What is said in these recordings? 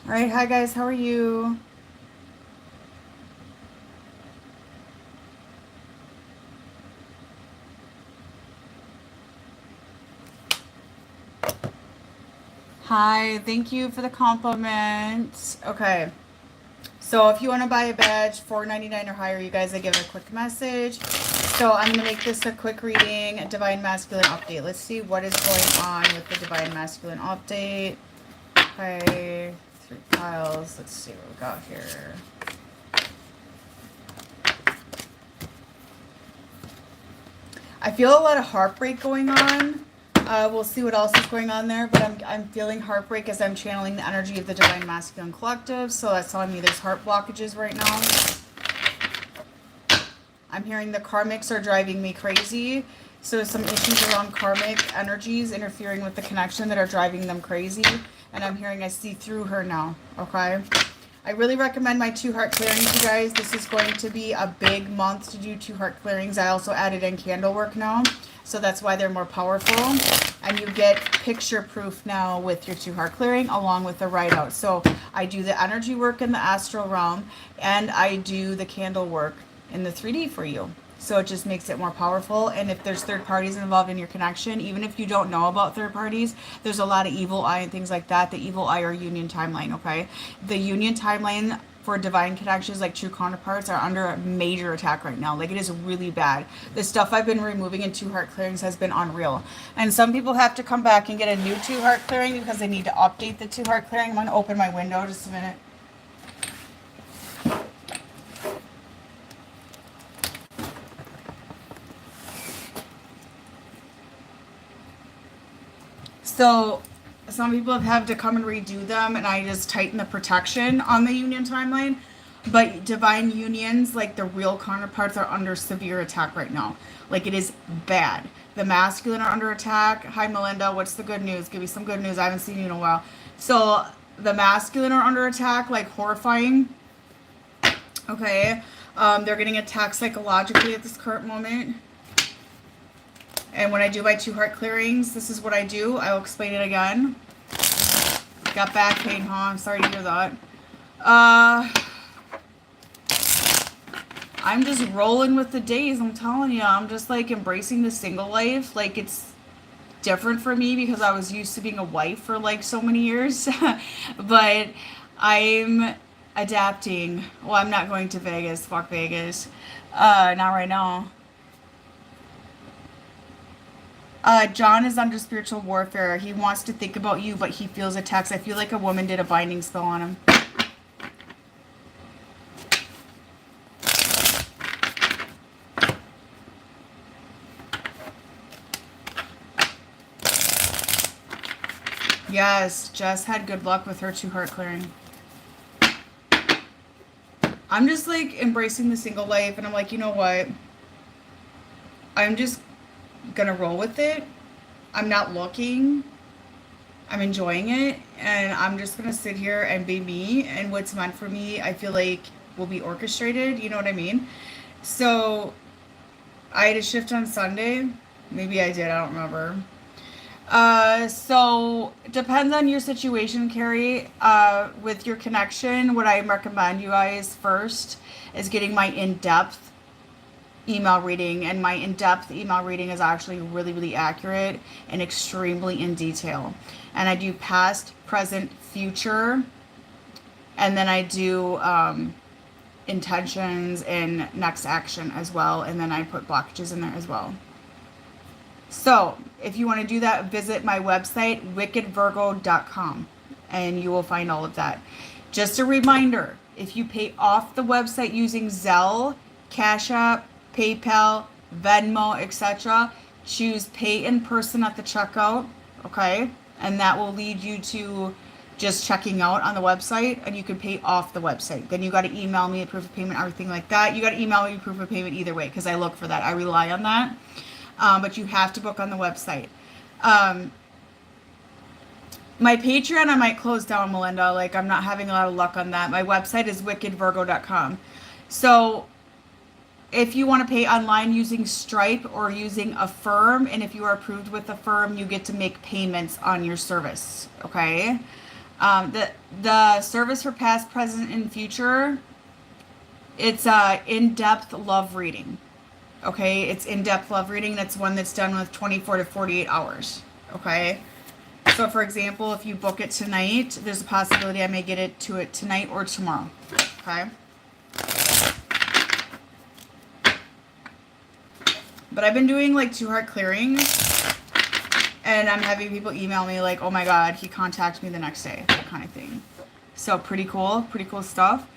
All right, hi guys, how are you? Hi, thank you for the compliment. Okay, so if you want to buy a badge, $4.99 or higher, you guys, I give a quick message. So I'm gonna make this a quick reading, Divine Masculine update. Let's see what is going on with the Divine Masculine update. Okay, 3 piles. Let's see what we got here. I feel a lot of heartbreak going on. We'll see what else is going on there, but I'm feeling heartbreak as I'm channeling the energy of the Divine Masculine Collective. So that's telling me there's heart blockages right now. I'm hearing the karmics are driving me crazy. So some issues around karmic energies interfering with the connection that are driving them crazy. And I'm hearing I see through her now. Okay. I really recommend my 2 heart clearings, you guys. This is going to be a big month to do 2 heart clearings. I also added in candle work now, so that's why they're more powerful. And you get picture proof now with your 2 heart clearing along with the write out. So I do the energy work in the astral realm and I do the candle work in the 3D for you. So it just makes it more powerful. And if there's third parties involved in your connection, even if you don't know about third parties, there's a lot of evil eye and things like that. The evil eye or union timeline, okay? The union timeline for divine connections, like true counterparts, are under a major attack right now. Like, it is really bad. The stuff I've been removing in 2 heart clearings has been unreal. And some people have to come back and get a new 2 heart clearing because they need to update the 2 heart clearing. I'm going to open my window just a minute. So some people have had to come and redo them, and I just tighten the protection on the union timeline. But divine unions, like the real counterparts, are under severe attack right now. Like, it is bad. The masculine are under attack. Hi, Melinda. What's the good news? Give me some good news. I haven't seen you in a while. So the masculine are under attack, like horrifying. Okay. They're getting attacked psychologically at this current moment. And when I do my 2 heart clearings, this is what I do. I'll explain it again. Got back pain, huh? I'm sorry to hear that. I'm just rolling with the days. I'm telling you, I'm just like embracing the single life. Like, it's different for me because I was used to being a wife for like so many years. But I'm adapting. Well, I'm not going to Vegas. Fuck Vegas. Not right now. John is under spiritual warfare. He wants to think about you, but he feels attacks. I feel like a woman did a binding spell on him. Yes, Jess had good luck with her 2 heart clearing. I'm just like embracing the single life, and I'm like, you know what? I'm just gonna roll with it. I'm not looking. I'm enjoying it, and I'm just gonna sit here and be me. And what's meant for me, I feel like, will be orchestrated. You know what I mean? So I had a shift on Sunday. Maybe I did. I don't remember. So depends on your situation, Carrie. With your connection, what I recommend you guys first is getting my in-depth email reading, and my in-depth email reading is actually really, really accurate and extremely in detail. And I do past, present, future, and then I do intentions and next action as well, and then I put blockages in there as well. So if you want to do that, visit my website, wickedvirgo.com, and you will find all of that. Just a reminder, if you pay off the website using Zelle, Cash App, PayPal, Venmo, etc., choose pay in person at the checkout, okay? And that will lead you to just checking out on the website, and you can pay off the website. Then you got to email me a proof of payment, everything like that. You got to email me a proof of payment either way, because I look for that. I rely on that. But you have to book on the website. My Patreon, I might close down, Melinda. Like, I'm not having a lot of luck on that. My website is wickedvirgo.com. So if you want to pay online using Stripe or using Affirm, and if you are approved with Affirm, you get to make payments on your service, okay? The service for past, present, and future, it's in-depth love reading. Okay, it's in-depth love reading. That's one that's done with 24 to 48 hours. Okay, so for example, if you book it tonight, there's a possibility I may get it to it tonight or tomorrow. Okay, but I've been doing like 2-heart clearings, and I'm having people email me like, oh my god, he contacted me the next day, that kind of thing. So pretty cool stuff.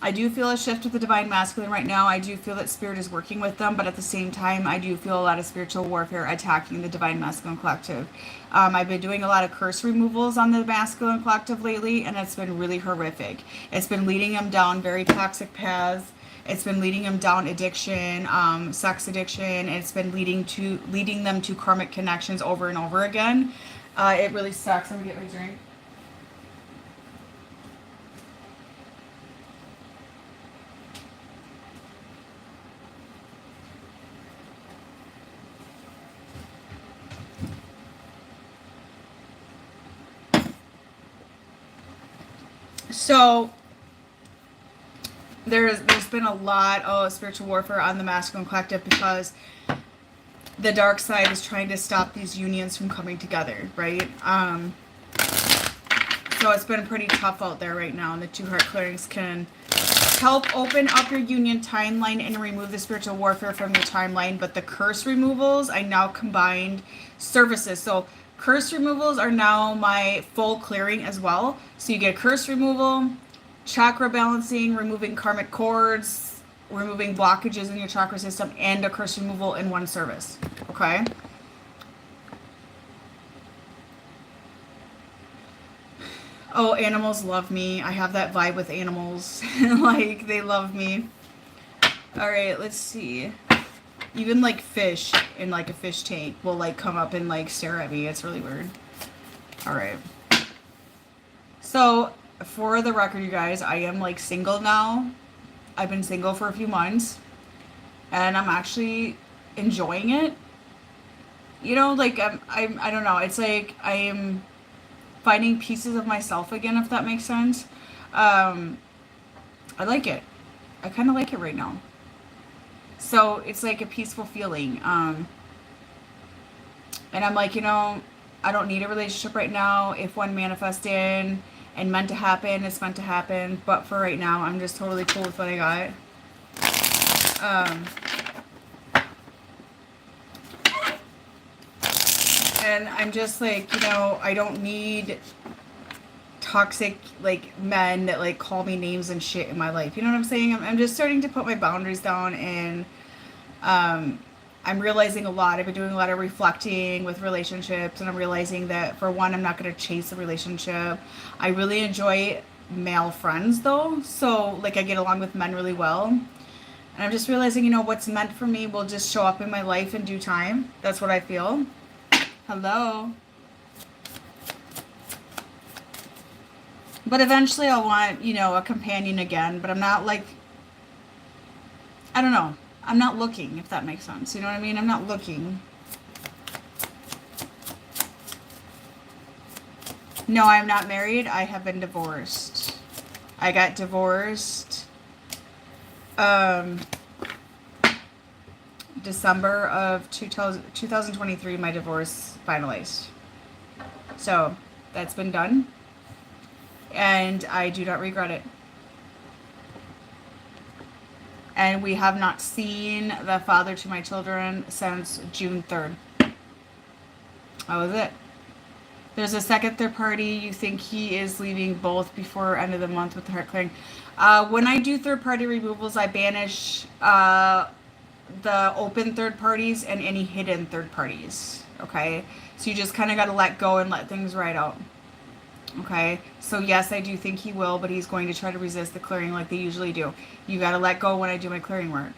I do feel a shift with the Divine Masculine right now. I do feel that Spirit is working with them, but at the same time, I do feel a lot of spiritual warfare attacking the Divine Masculine Collective. I've been doing a lot of curse removals on the Masculine Collective lately, and it's been really horrific. It's been leading them down very toxic paths. It's been leading them down addiction, sex addiction. It's been leading them to karmic connections over and over again. It really sucks. Let me get my drink. So there's been a lot of spiritual warfare on the Masculine Collective because the dark side is trying to stop these unions from coming together, right? So it's been pretty tough out there right now, and the 2-heart clearings can help open up your union timeline and remove the spiritual warfare from your timeline. But the curse removals, I now combined services. So curse removals are now my full clearing as well. So you get curse removal, chakra balancing, removing karmic cords, removing blockages in your chakra system, and a curse removal in one service. Okay? Oh, animals love me. I have that vibe with animals. Like, they love me. Alright, let's see. Even, like, fish in, like, a fish tank will, like, come up and, like, stare at me. It's really weird. Alright. So, for the record, you guys, I am, like, single now. I've been single for a few months. And I'm actually enjoying it. You know, like, I don't know. It's like I am finding pieces of myself again, if that makes sense. I like it. I kind of like it right now. So it's like a peaceful feeling. And I'm like, you know, I don't need a relationship right now. If one manifested and meant to happen, it's meant to happen. But for right now, I'm just totally cool with what I got. And I'm just like, you know, I don't need toxic, like, men that, like, call me names and shit in my life. You know what I'm saying? I'm just starting to put my boundaries down, and I'm realizing a lot. I've been doing a lot of reflecting with relationships, and I'm realizing that, for one, I'm not going to chase a relationship. I really enjoy male friends, though. So, like, I get along with men really well. And I'm just realizing, you know, what's meant for me will just show up in my life in due time. That's what I feel. Hello. But eventually I'll want, you know, a companion again. But I'm not, like, I don't know. I'm not looking, if that makes sense. You know what I mean? I'm not looking. No, I'm not married. I have been divorced. I got divorced December of 2023, my divorce finalized. So that's been done. And I do not regret it. And we have not seen the father to my children since June 3rd. That was it. There's a second third party. You think he is leaving both before end of the month with the heart clearing. When I do third party removals, I banish the open third parties and any hidden third parties. Okay? So you just kind of got to let go and let things ride out. Okay? So yes, I do think he will, but he's going to try to resist the clearing like they usually do. You got to let go when I do my clearing work.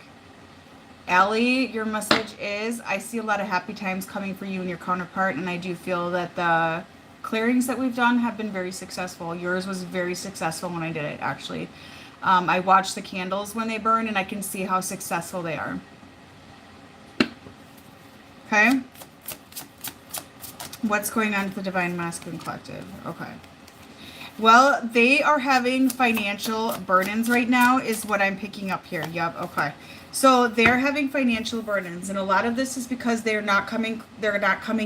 Allie, your message is, I see a lot of happy times coming for you and your counterpart, and I do feel that the clearings that we've done have been very successful. Yours was very successful when I did it, actually. I watch the candles when they burn, and I can see how successful they are. Okay? What's going on with the Divine Masculine Collective? Okay. Well, they are having financial burdens right now is what I'm picking up here. Yep, okay. So they're having financial burdens, and a lot of this is because they're not coming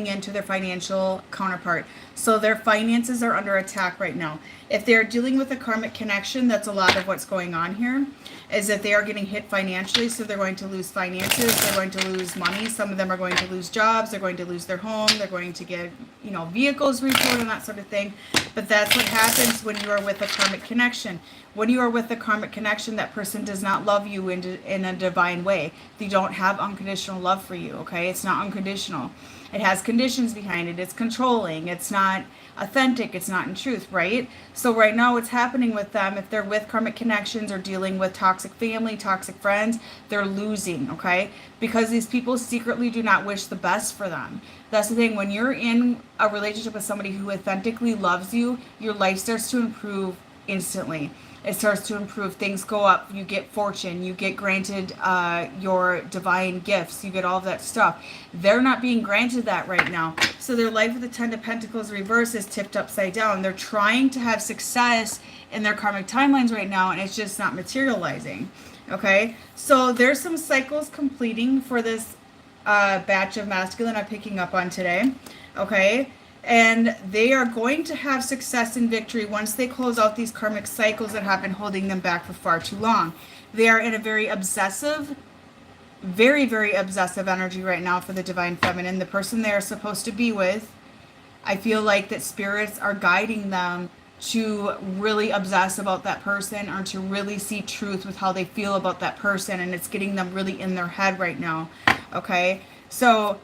into their financial counterpart. So their finances are under attack right now. If they're dealing with a karmic connection, that's a lot of what's going on here, is that they are getting hit financially, so they're going to lose finances, they're going to lose money, some of them are going to lose jobs, they're going to lose their home, they're going to get, vehicles restored and that sort of thing. But that's what happens when you are with a karmic connection. When you are with a karmic connection, that person does not love you in a divine way. They don't have unconditional love for you, okay? It's not unconditional. It has conditions behind it. It's controlling. It's not authentic. It's not in truth, right? So right now what's happening with them, if they're with karmic connections or dealing with toxic family, toxic friends, they're losing, okay? Because these people secretly do not wish the best for them. That's the thing. When you're in a relationship with somebody who authentically loves you, your life starts to improve instantly. It starts to improve. Things go up. You get fortune. You get granted your divine gifts. You get all of that stuff. They're not being granted that right now. So their life with the Ten of Pentacles reverse is tipped upside down. They're trying to have success in their karmic timelines right now, and it's just not materializing. Okay? So there's some cycles completing for this batch of masculine I'm picking up on today. Okay? And they are going to have success and victory once they close out these karmic cycles that have been holding them back for far too long. They are in a very obsessive, very, very obsessive energy right now for the Divine Feminine. The person they are supposed to be with, I feel like that spirits are guiding them to really obsess about that person or to really see truth with how they feel about that person. And it's getting them really in their head right now. Okay? So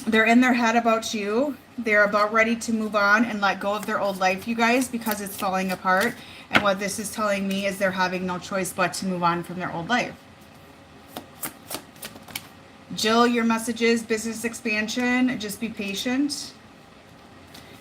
they're in their head about you. They're about ready to move on and let go of their old life, you guys, because it's falling apart. And what this is telling me is they're having no choice but to move on from their old life. Jill, your message is business expansion. Just be patient.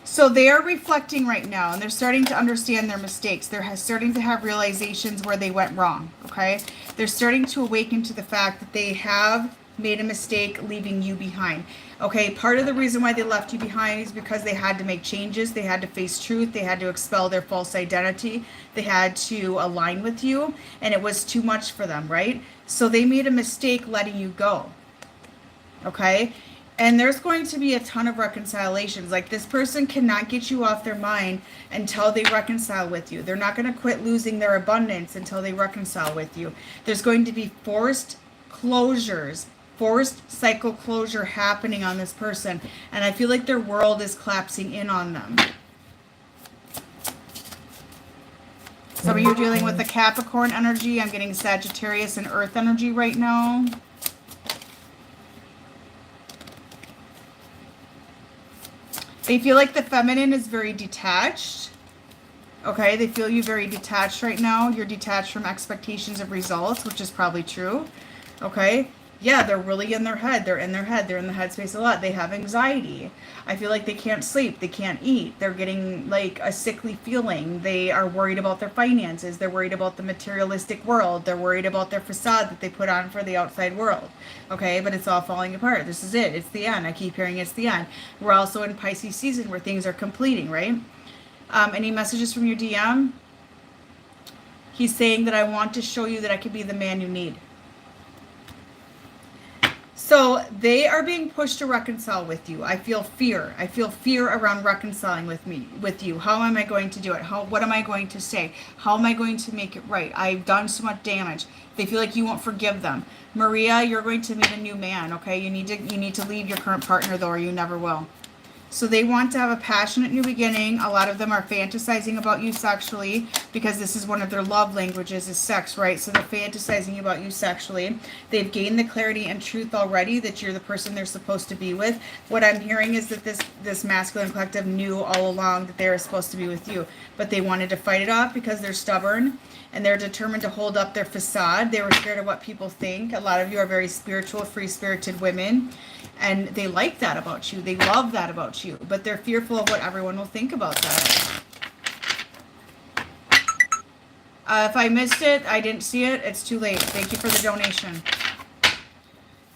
So they are reflecting right now, and they're starting to understand their mistakes. They're starting to have realizations where they went wrong, okay? They're starting to awaken to the fact that they have made a mistake leaving you behind. Okay, part of the reason why they left you behind is because they had to make changes. They had to face truth. They had to expel their false identity. They had to align with you, and it was too much for them, right? So they made a mistake letting you go. Okay? And there's going to be a ton of reconciliations. Like, this person cannot get you off their mind until they reconcile with you. They're not going to quit losing their abundance until they reconcile with you. There's going to be forced closures, forced cycle closure happening on this person. And I feel like their world is collapsing in on them. Some of you are dealing with the Capricorn energy. I'm getting Sagittarius and Earth energy right now. They feel like the feminine is very detached. Okay, they feel you very detached right now. You're detached from expectations of results, which is probably true. Okay, yeah, they're really in their head. They're in their head. They're in the headspace a lot. They have anxiety. I feel like they can't sleep. They can't eat. They're getting like a sickly feeling. They are worried about their finances. They're worried about the materialistic world. They're worried about their facade that they put on for the outside world. Okay, but it's all falling apart. This is it. It's the end. I keep hearing it's the end. We're also in Pisces season where things are completing, right? Any messages from your DM? He's saying that I want to show you that I could be the man you need. So they are being pushed to reconcile with you. I feel fear. I feel fear around reconciling with you. How am I going to do it? What am I going to say? How am I going to make it right? I've done so much damage. They feel like you won't forgive them. Maria, you're going to meet a new man, okay? You need to leave your current partner though, or you never will. So they want to have a passionate new beginning. A lot of them are fantasizing about you sexually because this is one of their love languages is sex, right? So they're fantasizing about you sexually. They've gained the clarity and truth already that you're the person they're supposed to be with. What I'm hearing is that this masculine collective knew all along that they were supposed to be with you, but they wanted to fight it off because they're stubborn and they're determined to hold up their facade. They were scared of what people think. A lot of you are very spiritual, free-spirited women. And they like that about you. They love that about you. But they're fearful of what everyone will think about that. If I missed it, I didn't see it, it's too late. Thank you for the donation.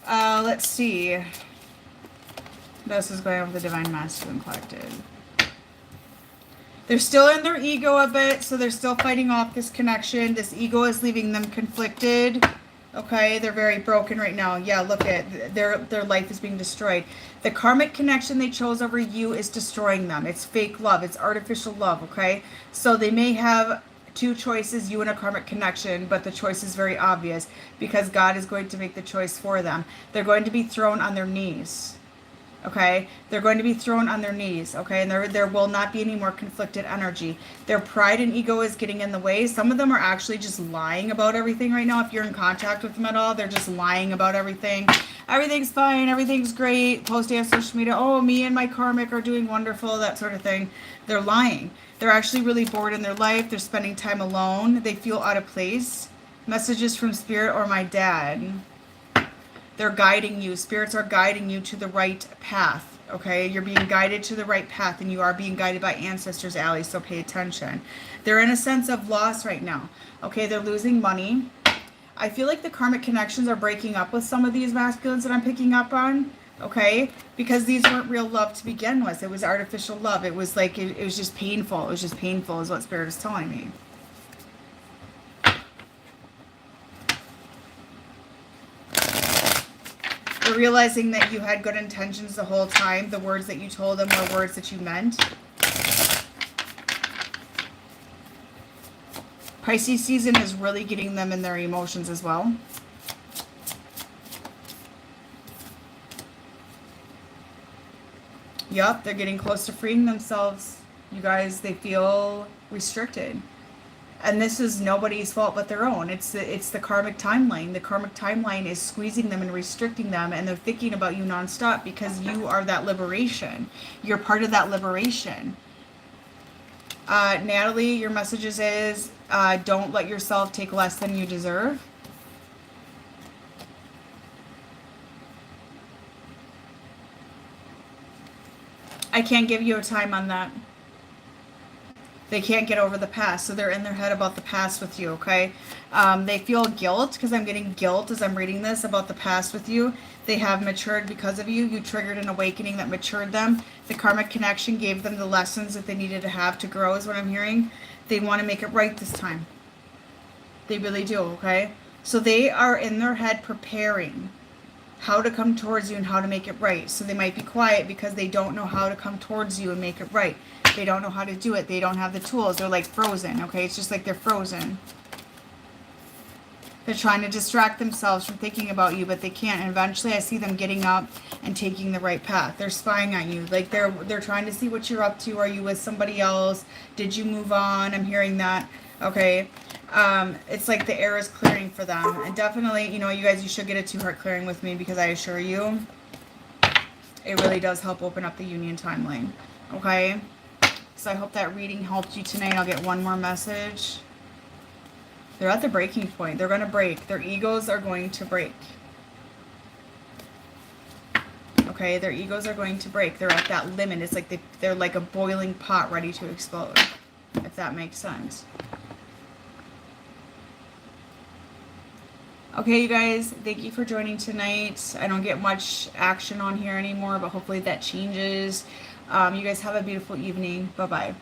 Let's see. This is going over the Divine Masculine Collective. They're still in their ego a bit, so they're still fighting off this connection. This ego is leaving them conflicted. Okay, they're very broken right now. Yeah, look at their life is being destroyed. The karmic connection they chose over you is destroying them. It's fake love. It's artificial love, okay? So they may have two choices, you and a karmic connection, but the choice is very obvious because God is going to make the choice for them. They're going to be thrown on their knees. Okay, they're going to be thrown on their knees, okay, and there will not be any more conflicted energy. Their pride and ego is getting in the way. Some of them are actually just lying about everything right now. If you're in contact with them at all, they're just lying about everything. Everything's fine, everything's great, posting on social media, oh, me and my karmic are doing wonderful, that sort of thing. They're lying. They're actually really bored in their life. They're spending time alone. They feel out of place. Messages from Spirit or my dad. They're guiding you. Spirits are guiding you to the right path. Okay, you're being guided to the right path, and you are being guided by ancestors, allies, so pay attention. They're in a sense of loss right now. Okay, they're losing money. I feel like the karmic connections are breaking up with some of these masculines that I'm picking up on. Okay, because these weren't real love to begin with. It was artificial love. It was like, it was just painful. It was just painful is what Spirit is telling me. They're realizing that you had good intentions the whole time. The words that you told them were words that you meant. Pisces season is really getting them in their emotions as well. Yup, they're getting close to freeing themselves. You guys, they feel restricted. And this is nobody's fault but their own. It's the karmic timeline. The karmic timeline is squeezing them and restricting them, and they're thinking about you nonstop because you are that liberation. You're part of that liberation. Natalie, your messages is don't let yourself take less than you deserve. I can't give you a time on that. They can't get over the past, so they're in their head about the past with you, okay? They feel guilt, because I'm getting guilt as I'm reading this about the past with you. They have matured because of you. You triggered an awakening that matured them. The karmic connection gave them the lessons that they needed to have to grow, is what I'm hearing. They want to make it right this time. They really do, okay? So they are in their head preparing how to come towards you and how to make it right. So they might be quiet because they don't know how to come towards you and make it right. They don't know how to do it. They don't have the tools. They're like frozen, okay? It's just like they're frozen. They're trying to distract themselves from thinking about you, but they can't. And eventually I see them getting up and taking the right path. They're spying on you. Like they're trying to see what you're up to. Are you with somebody else? Did you move on? I'm hearing that. Okay. It's like the air is clearing for them. And definitely, you know, you guys, you should get a 2-heart clearing with me because I assure you, it really does help open up the union timeline. Okay? So I hope that reading helped you tonight. I'll get one more message. They're at the breaking point. They're going to break. Their egos are going to break. Okay? Their egos are going to break. They're at that limit. It's like they're like a boiling pot ready to explode. If that makes sense. Okay, you guys, thank you for joining tonight. I don't get much action on here anymore, but hopefully that changes. You guys have a beautiful evening. Bye-bye.